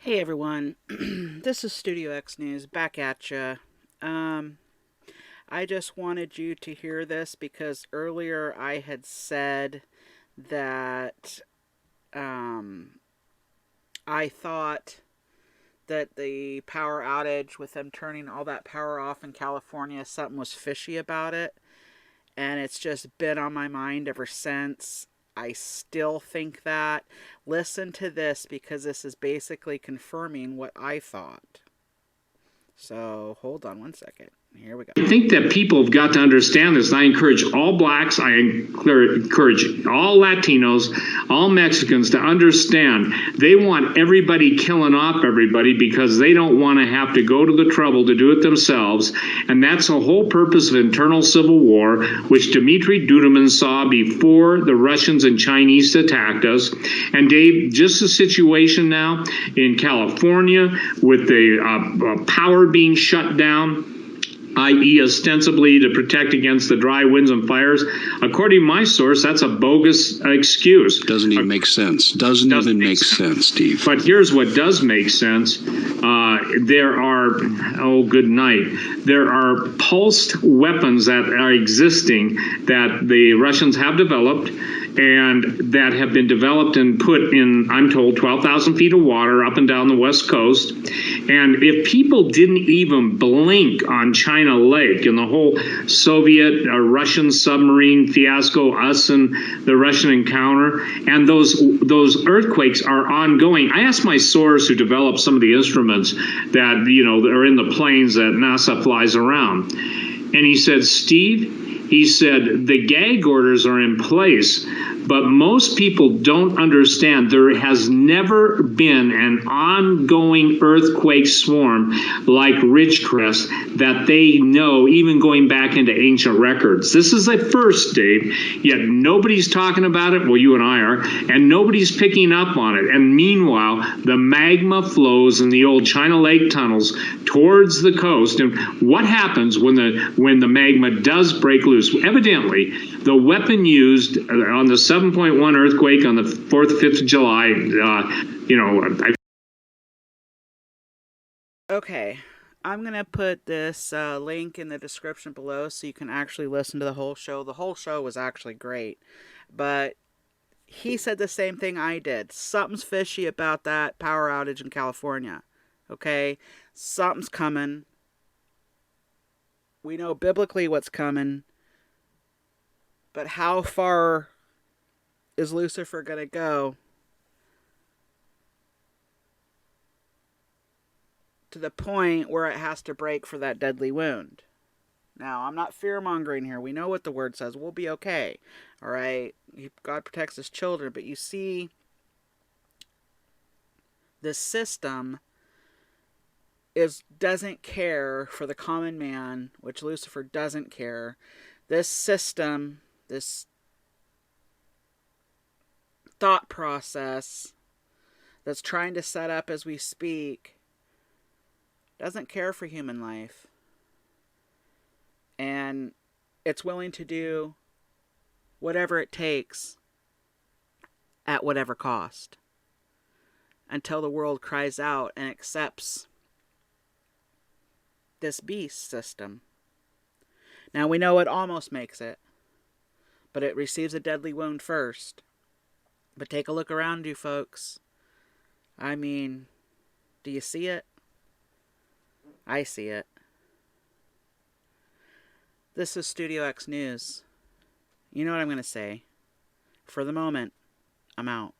Hey everyone, this is Studio X News back at ya. I just wanted you to hear this because earlier I had said that um, I thought that the power outage with them turning all that power off in California, something was fishy about it, and it's just been on my mind ever since. I still think that. Listen to this because this is basically confirming what I thought. So hold on one second. Here we go. I think that people have got to understand this. I encourage all blacks, I encourage all Latinos, all Mexicans to understand they want everybody killing off everybody because they don't want to have to go to the trouble to do it themselves. And that's the whole purpose of internal civil war, which Dmitry Duduman saw before the Russians and Chinese attacked us. And Dave, just the situation now in California with the power being shut down, i.e. ostensibly to protect against the dry winds and fires. According to my source, that's a bogus excuse. Doesn't even make sense. Doesn't even make sense, Steve. But here's what does make sense. There are, good night. There are pulsed weapons that are existing that the Russians have developed and that have been developed and put in, I'm told, 12,000 feet of water up and down the West Coast. And if people didn't even blink on China Lake and the whole Soviet Russian submarine fiasco, us and the Russian encounter, and those earthquakes are ongoing. I asked my source who developed some of the instruments that, that are in the planes that NASA flies around. And he said, Steve, he said, the gag orders are in place, but most people don't understand there has never been an ongoing earthquake swarm like Ridgecrest that they know, even going back into ancient records. This is a first, Dave, yet nobody's talking about it. Well, you and I are, and nobody's picking up on it. And meanwhile, the magma flows in the old China Lake tunnels towards the coast. And what happens when the magma does break loose? Evidently, the weapon used on the 7.1 earthquake on the 4th, 5th of July, Okay, I'm going to put this link in the description below so you can actually listen to the whole show. The whole show was actually great, but he said the same thing I did. Something's fishy about that power outage in California. Okay, something's coming. We know biblically what's coming. But how far is Lucifer going to go to the point where it has to break for that deadly wound? Now, I'm not fear-mongering here. We know what the word says. We'll be okay. All right? God protects his children. But you see, the system doesn't care for the common man, which Lucifer doesn't care. This system, this thought process that's trying to set up as we speak, doesn't care for human life. And it's willing to do whatever it takes at whatever cost until the world cries out and accepts this beast system. Now we know it almost makes it, but it receives a deadly wound first. But take a look around you, folks. I mean, do you see it? I see it. This is Studio X News. You know what I'm going to say. For the moment, I'm out.